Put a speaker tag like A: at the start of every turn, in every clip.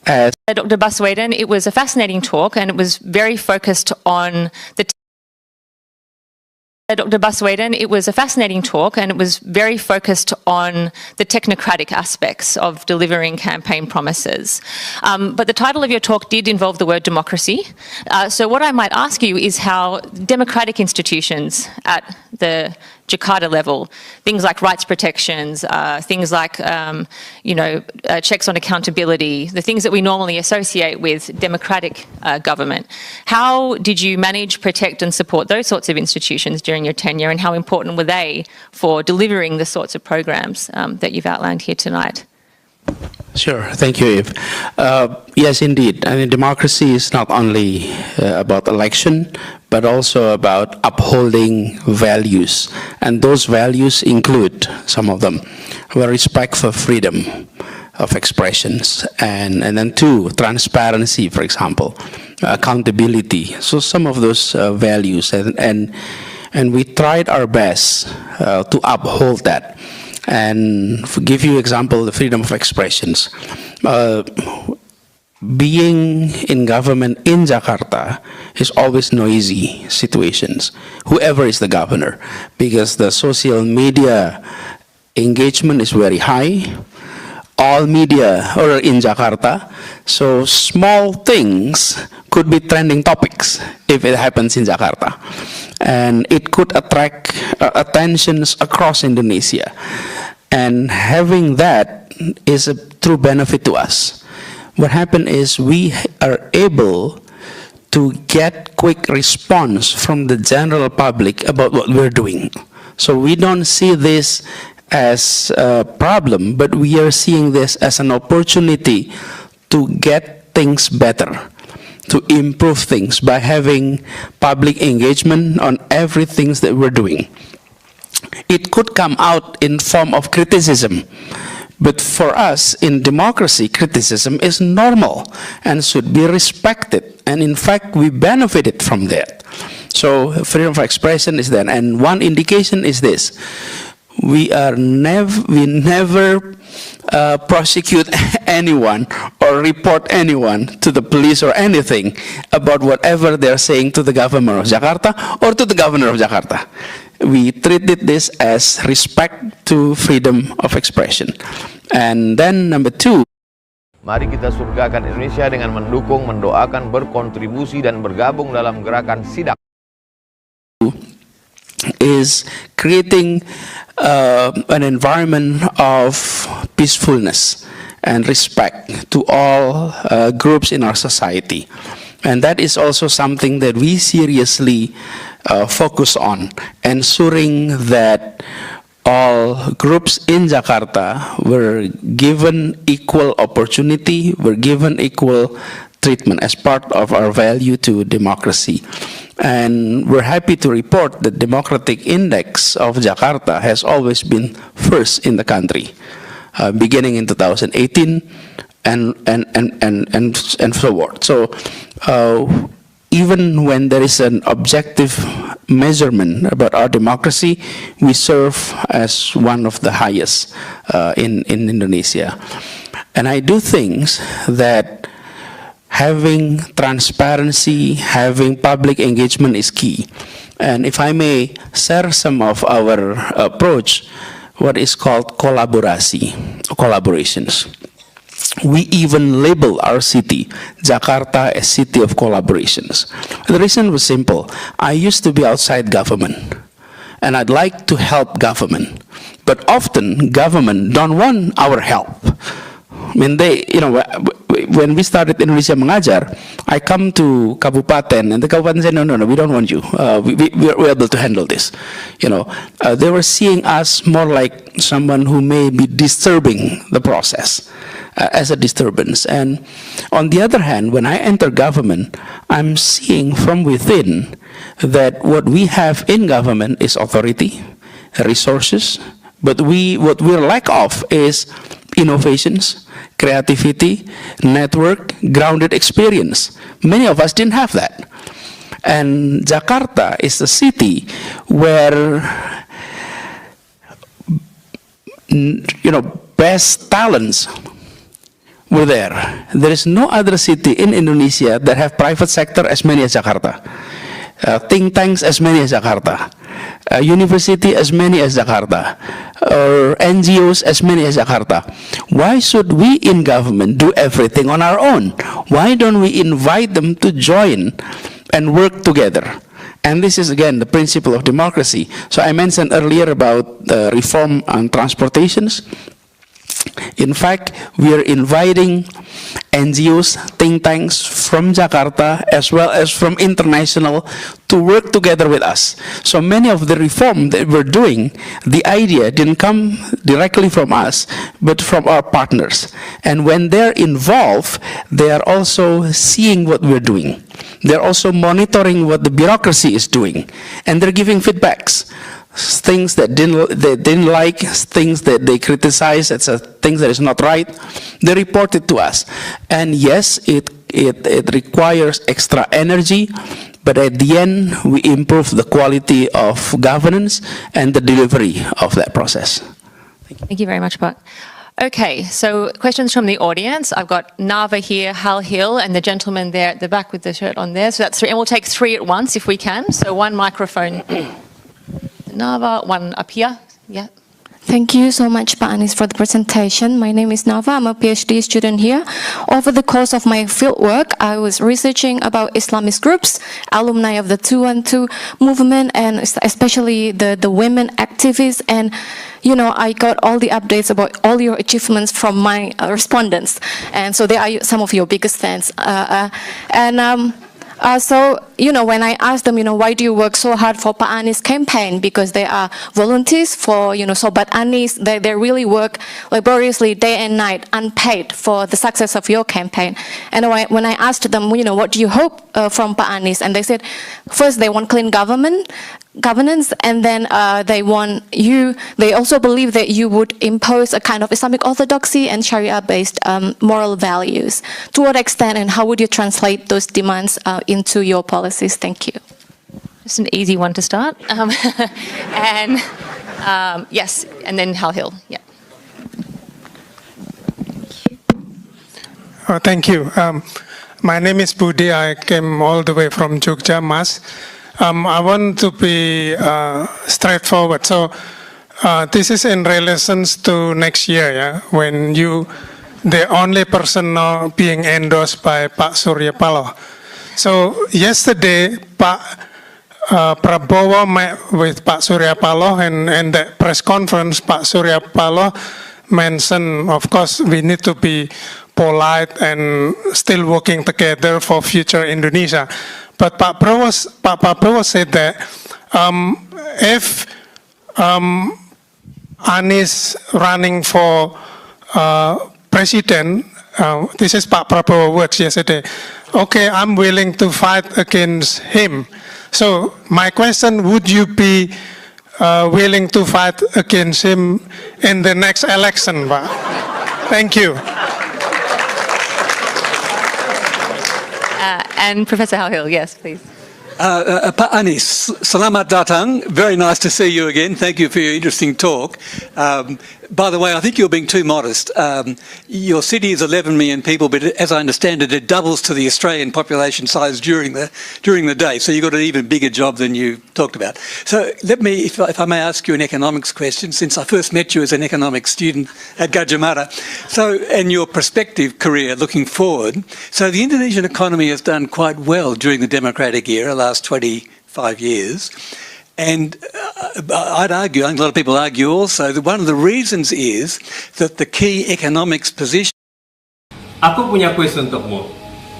A: as
B: Dr. Baswedan, it was a fascinating talk and it was very focused on the Dr. Baswedan, it was a fascinating talk and it was very focused on the technocratic aspects of delivering campaign promises. But the title of your talk did involve the word democracy. So what I might ask you is how democratic institutions at the Jakarta level, things like rights protections, things like checks on accountability, the things that we normally associate with democratic government. How did you manage, protect and support those sorts of institutions during your tenure, and how important were they for delivering the sorts of programs that you've outlined here tonight?
A: Sure, thank you, Eve. Yes, indeed. I mean, democracy is not only about election, but also about upholding values. And those values include, some of them, respect for freedom of expressions. And then two, transparency, for example, accountability. So some of those values, and we tried our best to uphold that. And to give you example, the freedom of expressions. Being in government in Jakarta is always noisy situations, whoever is the governor, because the social media engagement is very high. All media are in Jakarta, so small things could be trending topics if it happens in Jakarta. And it could attract attentions across Indonesia. And having that is a true benefit to us. What happened is we are able to get quick response from the general public about what we're doing. So we don't see this as a problem, but we are seeing this as an opportunity to get things better, to improve things by having public engagement on everything that we're doing. It could come out in form of criticism, but for us in democracy, criticism is normal and should be respected. And in fact, we benefited from that. So freedom of expression is there. And one indication is this: we never prosecute anyone or report anyone to the police or anything about whatever they're saying to the governor of Jakarta or to the governor of Jakarta. We treated this as respect to freedom of expression. And then number two,
C: mari kita surgakan Indonesia dengan mendukung, mendoakan, berkontribusi dan bergabung dalam gerakan sidak.
A: Is creating an environment of peacefulness and respect to all groups in our society. And that is also something that we seriously focus on, ensuring that all groups in Jakarta were given equal opportunity, were given equal treatment as part of our value to democracy. And we're happy to report that Democratic Index of Jakarta has always been first in the country, beginning in 2018 and so forth. So even when there is an objective measurement about our democracy, we serve as one of the highest in Indonesia. And I do think that having transparency, having public engagement is key. And if I may share some of our approach, what is called collaborations. We even label our city, Jakarta, a city of collaborations. The reason was simple. I used to be outside government, and I'd like to help government. But often, government don't want our help. I mean, when we started Indonesia Mengajar, I come to Kabupaten, and the Kabupaten said, no, we don't want you. We're able to handle this. They were seeing us more like someone who may be disturbing the process, as a disturbance. And on the other hand, when I enter government, I'm seeing from within that what we have in government is authority, resources, but what we're lack of is innovations, creativity, network, grounded experience. Many of us didn't have that. And Jakarta is the city where, best talents were there. There is no other city in Indonesia that have private sector as many as Jakarta. Think tanks as many as Jakarta, university as many as Jakarta, or NGOs as many as Jakarta. Why should we in government do everything on our own? Why don't we invite them to join and work together? And this is, again, the principle of democracy. So I mentioned earlier about the reform on transportations. In fact, we are inviting NGOs, think tanks from Jakarta as well as from international to work together with us. So many of the reform that we're doing, the idea didn't come directly from us, but from our partners. And when they're involved, they are also seeing what we're doing. They're also monitoring what the bureaucracy is doing. And they're giving feedbacks. Things that they didn't like, things that they criticize, it's things that is not right, they report it to us. And yes, it requires extra energy, but at the end, we improve the quality of governance and the delivery of that process.
B: Thank you very much, Buck. Okay, so questions from the audience. I've got Nava here, Hal Hill, and the gentleman there at the back with the shirt on there. So that's three, and we'll take three at once if we can. So one microphone. Nava, one up here. Yeah.
D: Thank you so much, Pak Anies, for the presentation. My name is Nava. I'm a PhD student here. Over the course of my fieldwork, I was researching about Islamist groups, alumni of the 212 movement, and especially the women activists. And, you know, I got all the updates about all your achievements from my respondents. And so they are some of your biggest fans. So, you know, when I asked them, you know, why do you work so hard for Pak Anies campaign? Because they are volunteers for, you know, Sobat Anies. They really work laboriously day and night, unpaid, for the success of your campaign. And when I asked them, you know, what do you hope from Pak Anies? And they said, first, they want clean governance, and then they want you, they also believe that you would impose a kind of Islamic orthodoxy and Sharia-based moral values. To what extent and how would you translate those demands into your policies? Thank you.
B: Just an easy one to start. And yes, and then Hal Hill. Yeah.
E: Thank you. My name is Budi. I came all the way from Jogja, Mas. I want to be straightforward. So this is in relation to next year, yeah, when you, the only person now being endorsed by Pak Surya Paloh. So yesterday, Pak Prabowo met with Pak Surya Paloh, and the press conference, Pak Surya Paloh mentioned, of course, we need to be polite and still working together for future Indonesia. But Pak Prabowo said that if Anies running for president, this is Pak Prabowo words yesterday, okay, I'm willing to fight against him. So my question, would you be willing to fight against him in the next election, Pak? Thank you.
B: And Professor Hal Hill, yes, please.
F: Pak Anies, selamat datang. Very nice to see you again. Thank you for your interesting talk. By the way, I think you're being too modest. Your city is 11 million people, but as I understand it, it doubles to the Australian population size during the day. So you've got an even bigger job than you talked about. So let me, if I may ask you an economics question, since I first met you as an economics student at Gadjah Mada. So, and your prospective career looking forward. So the Indonesian economy has done quite well during the democratic era, last 25 years. And I'd argue, and a lot of people argue also, that one of the reasons is that the key economics position.
G: Aku punya kuis untukmu.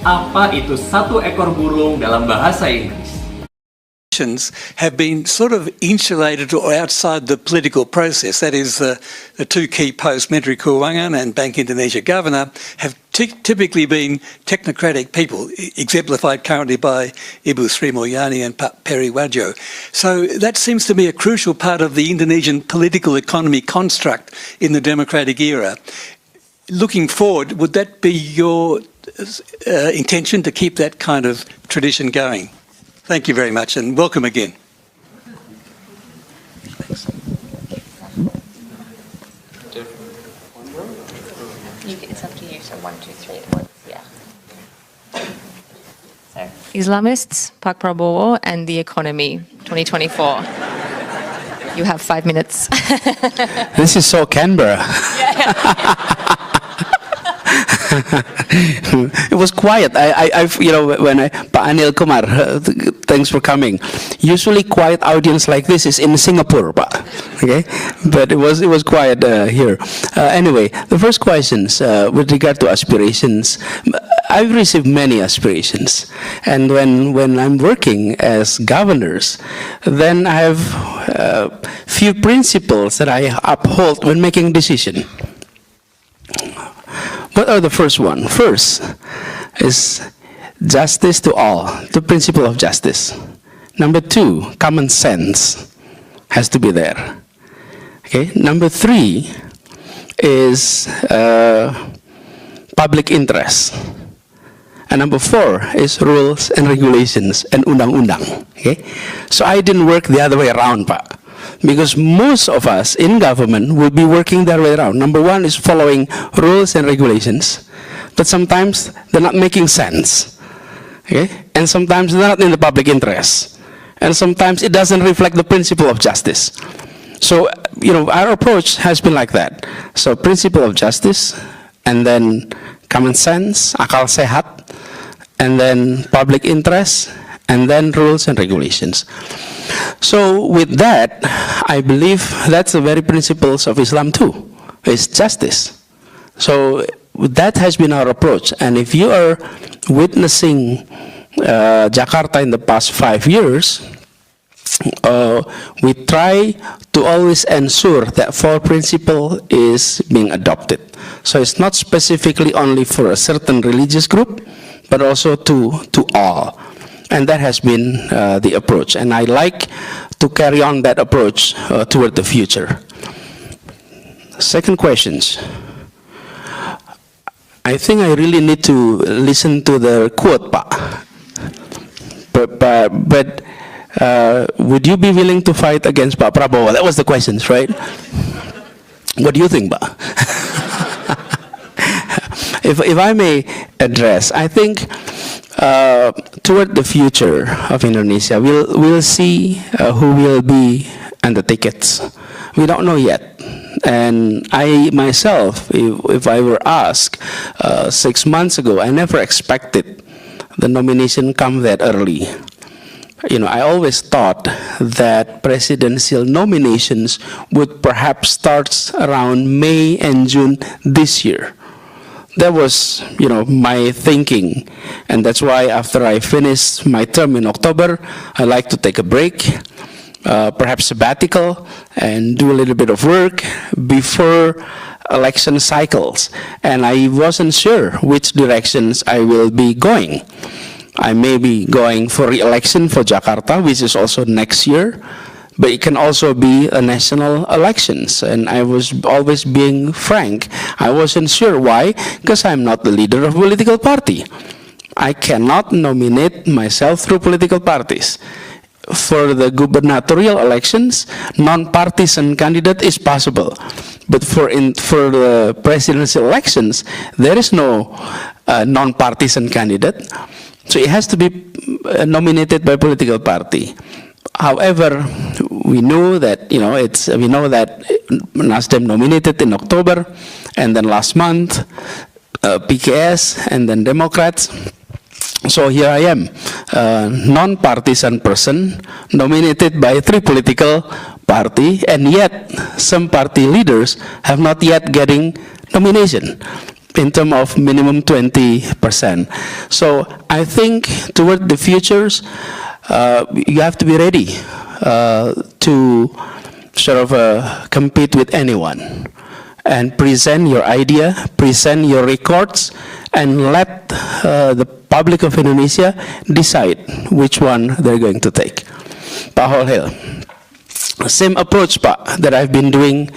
G: Apa itu satu ekor burung dalam bahasa Inggris?
F: Have been sort of insulated or outside the political process. That is, the two key posts, Menteri Keuangan and Bank Indonesia Governor, have typically been technocratic people, exemplified currently by Ibu Sri Mulyani and Pak Peri Warjio. So that seems to be a crucial part of the Indonesian political economy construct in the democratic era. Looking forward, would that be your intention to keep that kind of tradition going? Thank you very much and welcome again. Thanks.
B: It's up to you.
H: So 1, 2, 3 at once, yeah. So,
B: Islamists, Pak Prabowo, and the economy, 2024. You have 5 minutes.
A: This is so Canberra. It was quiet. When Pak Anil Kumar, thanks for coming. Usually, quiet audience like this is in Singapore, Pak. Okay, but it was quiet here. Anyway, the first questions with regard to aspirations. I've received many aspirations, and when I'm working as governors, then I have few principles that I uphold when making decision. What are the first one? First is justice to all, the principle of justice. Number 2, common sense has to be there. Okay. Number 3 is public interest. And number 4 is rules and regulations and undang-undang. Okay. So I didn't work the other way around, Pak. Because most of us in government will be working the other way around. Number 1 is following rules and regulations, but sometimes they're not making sense. Okay? And sometimes they're not in the public interest. And sometimes it doesn't reflect the principle of justice. So, our approach has been like that. So, principle of justice, and then common sense, akal sehat, and then public interest, and then rules and regulations. So with that, I believe that's the very principles of Islam too, is justice. So that has been our approach. And if you are witnessing Jakarta in the past 5 years, we try to always ensure that 4 principle is being adopted. So it's not specifically only for a certain religious group, but also to all. And that has been the approach. And I like to carry on that approach toward the future. Second questions. I think I really need to listen to the quote, Pak. But would you be willing to fight against Pak Prabowo? That was the questions, right? What do you think, Pak? If I may address, I think toward the future of Indonesia, we'll see who will be on the tickets. We don't know yet. And I myself, if I were asked 6 months ago, I never expected the nomination come that early. I always thought that presidential nominations would perhaps start around May and June this year. That was, my thinking. And that's why after I finish my term in October, I like to take a break, perhaps sabbatical, and do a little bit of work before election cycles. And I wasn't sure which directions I will be going. I may be going for re-election for Jakarta, which is also next year. But it can also be a national elections. And I was always being frank. I wasn't sure. Why? Because I'm not the leader of a political party. I cannot nominate myself through political parties. For the gubernatorial elections, non-partisan candidate is possible. But for the presidential elections, there is no non-partisan candidate. So it has to be nominated by political party. However, we know that Nasdem nominated in October, and then last month PKS, and then Democrats. So here I am, non-partisan person nominated by 3 political party, and yet some party leaders have not yet getting nomination in terms of minimum 20%. So I think toward the futures, you have to be ready to sort of compete with anyone and present your idea, present your records, and let the public of Indonesia decide which one they're going to take. Pak Holhil, same approach, Pak, that I've been doing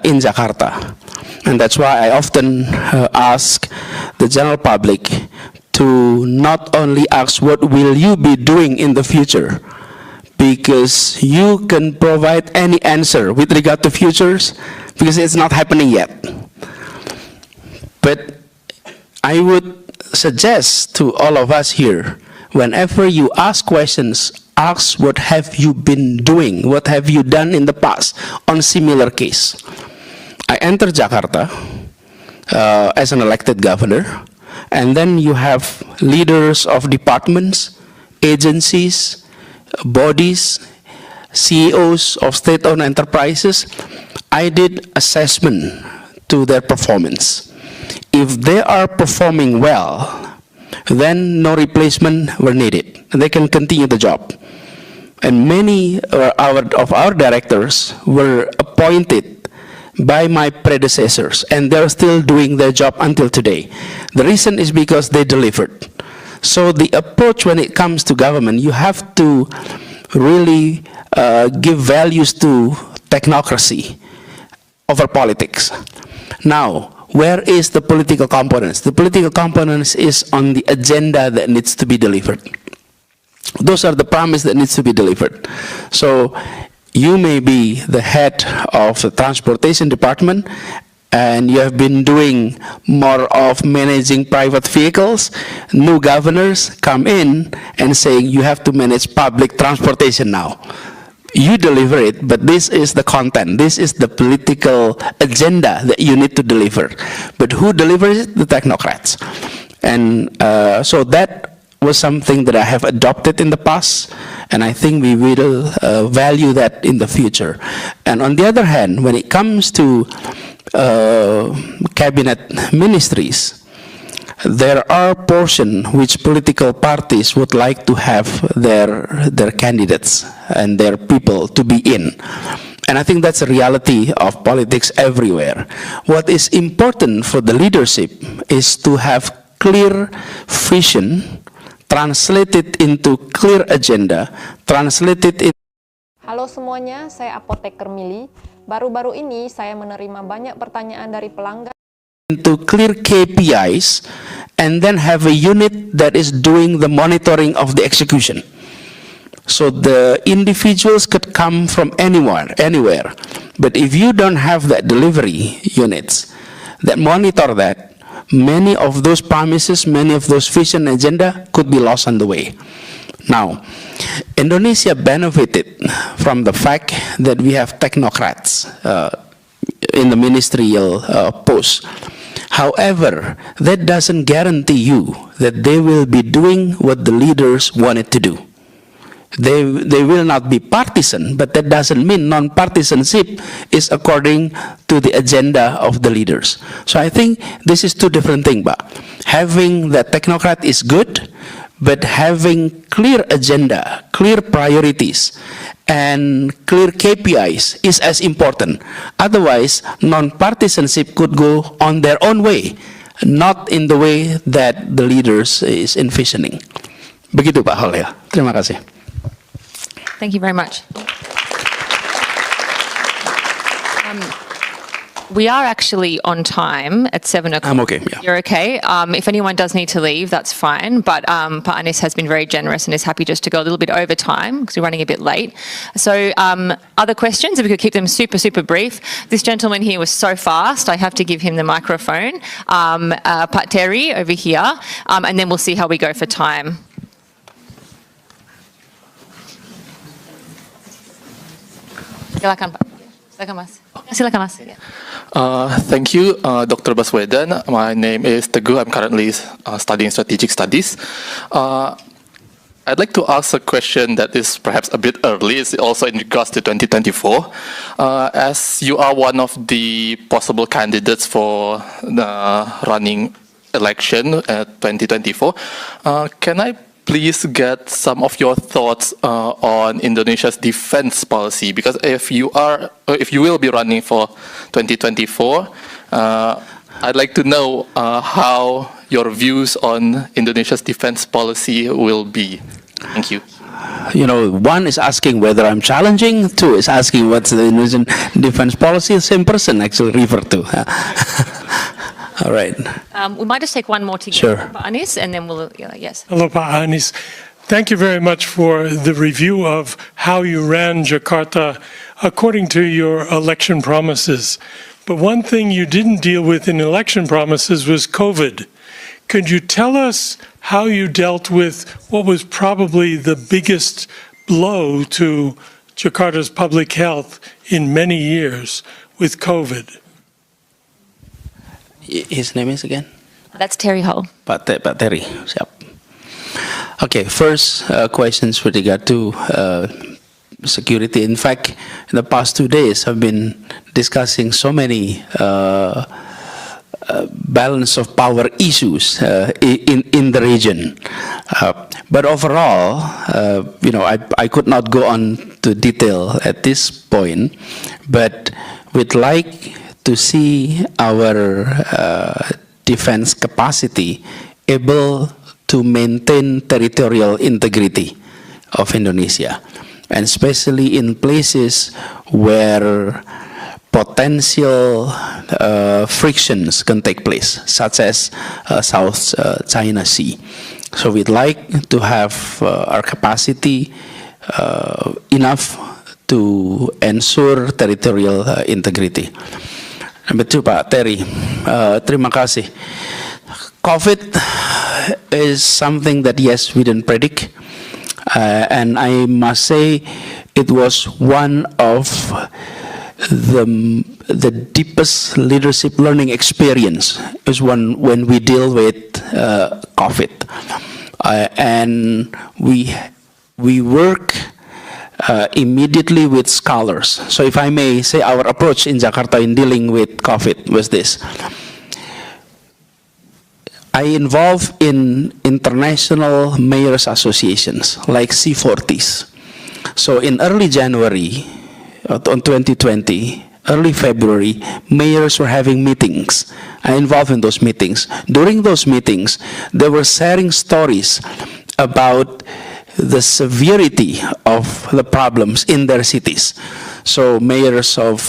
A: in Jakarta. And that's why I often ask the general public to not only ask what will you be doing in the future, because you can provide any answer with regard to futures, because it's not happening yet. But I would suggest to all of us here, whenever you ask questions, ask what have you been doing, what have you done in the past on similar case. I entered Jakarta as an elected governor, and then you have leaders of departments, agencies, bodies, CEOs of state-owned enterprises. I did assessment to their performance. If they are performing well, then no replacement were needed. They can continue the job. And many of our directors were appointed by my predecessors, and they're still doing their job until today. The reason is because they delivered. So the approach when it comes to government, you have to really give values to technocracy over politics. Now, where is the political components? The political components is on the agenda that needs to be delivered. Those are the promise that needs to be delivered. So you may be the head of the transportation department, and you have been doing more of managing private vehicles. New governors come in and saying you have to manage public transportation now. You deliver it, but this is the content. This is the political agenda that you need to deliver. But who delivers it? The technocrats. And so that was something that I have adopted in the past, and I think we will value that in the future. And on the other hand, when it comes to cabinet ministries, there are portions which political parties would like to have their candidates and their people to be in. And I think that's a reality of politics everywhere. What is important for the leadership is to have clear vision, translated into clear agenda, translated in.
H: Halo semuanya, saya apoteker Mili. Baru-baru ini saya menerima banyak pertanyaan dari pelanggan
A: Into clear KPIs, and then have a unit that is doing the monitoring of the execution. So the individuals could come from anywhere, but if you don't have that delivery units that monitor that, many of those promises, many of those vision agenda could be lost on the way. Now, Indonesia benefited from the fact that we have technocrats in the ministerial posts. However, that doesn't guarantee you that they will be doing what the leaders wanted to do. They will not be partisan, but that doesn't mean non-partisanship is according to the agenda of the leaders. So I think this is two different things, but having the technocrat is good, but having clear agenda, clear priorities, and clear KPIs is as important. Otherwise, non-partisanship could go on their own way, not in the way that the leaders is envisioning. Begitu Pak Holil. Terima kasih.
B: Thank you very much. We are actually on time at 7 o'clock.
A: I'm okay, yeah.
B: You're okay. If anyone does need to leave, that's fine. But Pak Anies has been very generous and is happy just to go a little bit over time because we're running a bit late. So other questions, if we could keep them super, super brief. This gentleman here was so fast, I have to give him the microphone. Pak Terry over here, and then we'll see how we go for time. Silakan Pak. Silakan Mas. Silakan Mas.
I: Thank you, Dr. Baswedan. My name is Teguh. I'm currently studying strategic studies. I'd like to ask a question that is perhaps a bit early. It's also in regards to 2024. As you are one of the possible candidates for the running election at 2024, can I please get some of your thoughts on Indonesia's defense policy? Because if you will be running for 2024, I'd like to know how your views on Indonesia's defense policy will be. Thank you.
A: You know, one is asking whether I'm challenging, two is asking what's the Indonesian defense policy, the same person actually referred to. All right.
B: We might just take one more together,
A: Sure.
B: Pak Anies, and then we'll, yes.
J: Hello, Pak Anies. Thank you very much for the review of how you ran Jakarta according to your election promises. But one thing you didn't deal with in election promises was COVID. Could you tell us how you dealt with what was probably the biggest blow to Jakarta's public health in many years with COVID?
A: His name is again?
B: That's Terry Hall.
A: Pak Terry, siap. Okay, first questions with regard to security. In fact, in the past 2 days, I've been discussing so many balance of power issues in the region. But overall, I could not go on to detail at this point, but we'd like to see our defense capacity able to maintain territorial integrity of Indonesia, and especially in places where potential frictions can take place, such as South China Sea. So we'd like to have our capacity enough to ensure territorial integrity. Number two, Pak Terry, terima kasih. COVID is something that, yes, we didn't predict. And I must say it was one of the deepest leadership learning experience is when we deal with COVID. And we work immediately with scholars. So if I may say, our approach in Jakarta in dealing with COVID was this. I involved in international mayors associations like C40s. So in early January on 2020, early February, mayors were having meetings. I involved in those meetings. During those meetings, they were sharing stories about the severity of the problems in their cities. So mayors of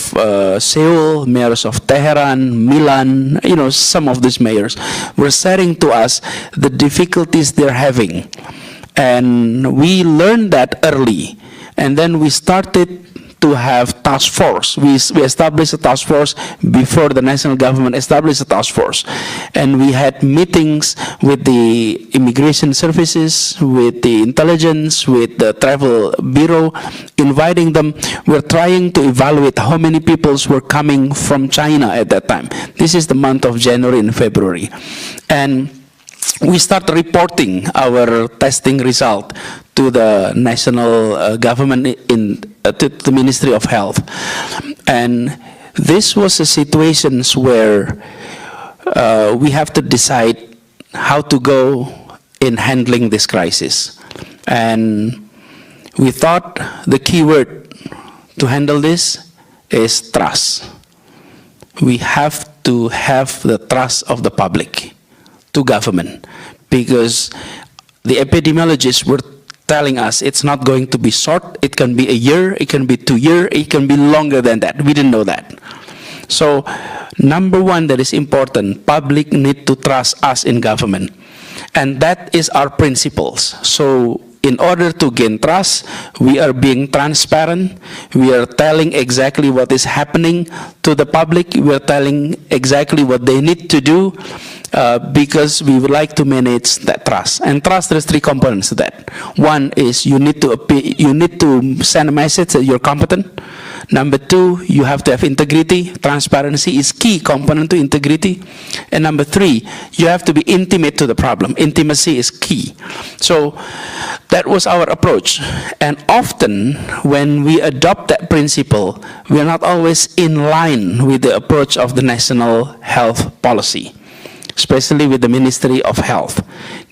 A: Seoul, mayors of Tehran, Milan, some of these mayors were sharing to us the difficulties they're having. And we learned that early. And then we started to have task force. We established a task force before the national government established a task force. And we had meetings with the immigration services, with the intelligence, with the travel bureau, inviting them. We're trying to evaluate how many people were coming from China at that time. This is the month of January and February. And we start reporting our testing result to the national government, to the Ministry of Health. And this was a situation where we have to decide how to go in handling this crisis. And we thought the key word to handle this is trust. We have to have the trust of the public to government, because the epidemiologists were telling us it's not going to be short, it can be a year, it can be 2 years, it can be longer than that. We didn't know that. So, number one that is important, public need to trust us in government. And that is our principles. So, in order to gain trust, we are being transparent, we are telling exactly what is happening to the public, we are telling exactly what they need to do, because we would like to manage that trust. And trust, there's 3 components to that. One is you need to send a message that you're competent. Number 2, you have to have integrity. Transparency is key component to integrity. And number 3, you have to be intimate to the problem. Intimacy is key. So that was our approach. And often when we adopt that principle, we are not always in line with the approach of the national health policy, especially with the Ministry of Health.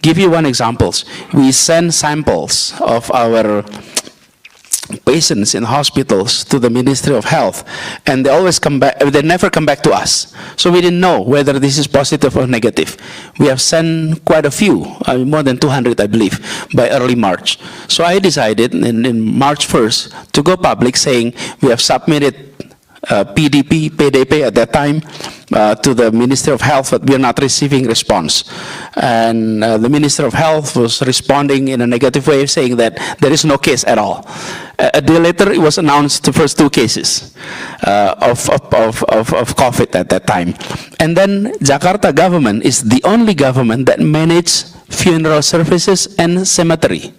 A: Give you one example. We send samples of our patients in hospitals to the Ministry of Health, and they always come back, they never come back to us. So we didn't know whether this is positive or negative. We have sent quite a few, more than 200 I believe, by early March. So I decided in March 1st to go public saying we have submitted PDP at that time, to the Ministry of Health, but we are not receiving response. And the Minister of Health was responding in a negative way, saying that there is no case at all. A day later, it was announced the first 2 cases of COVID at that time. And then Jakarta government is the only government that manages funeral services and cemetery.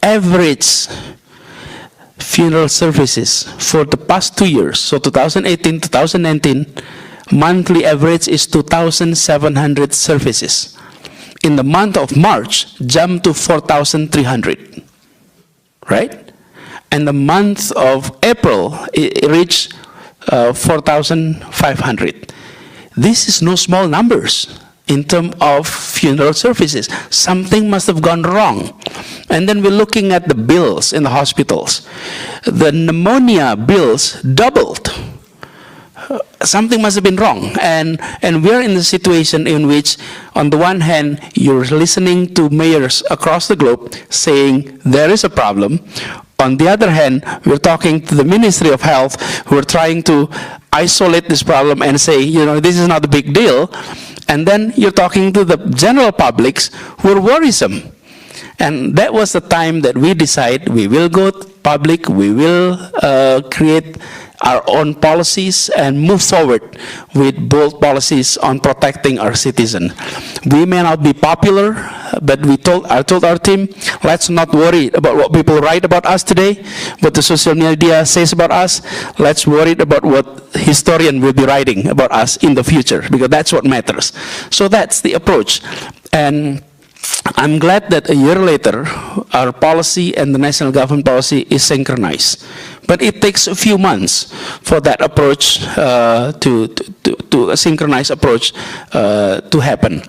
A: Average funeral services for the past 2 years, so 2018, 2019, monthly average is 2,700 services. In the month of March, jumped to 4,300, right? And the month of April, it reached 4,500. This is no small numbers in terms of funeral services. Something must have gone wrong. And then we're looking at the bills in the hospitals. The pneumonia bills doubled. Something must have been wrong. And we're in the situation in which, on the one hand, you're listening to mayors across the globe saying there is a problem. On the other hand, we're talking to the Ministry of Health, who are trying to isolate this problem and say, you know, this is not a big deal. And then you're talking to the general publics who are worrisome. And that was the time that we decided we will go public, we will create our own policies and move forward with bold policies on protecting our citizens. We may not be popular, but I told our team, let's not worry about what people write about us today, what the social media says about us. Let's worry about what historian will be writing about us in the future, because that's what matters. So that's the approach. And I'm glad that a year later, our policy and the national government policy is synchronized. But it takes a few months for that approach, to a synchronized approach to happen.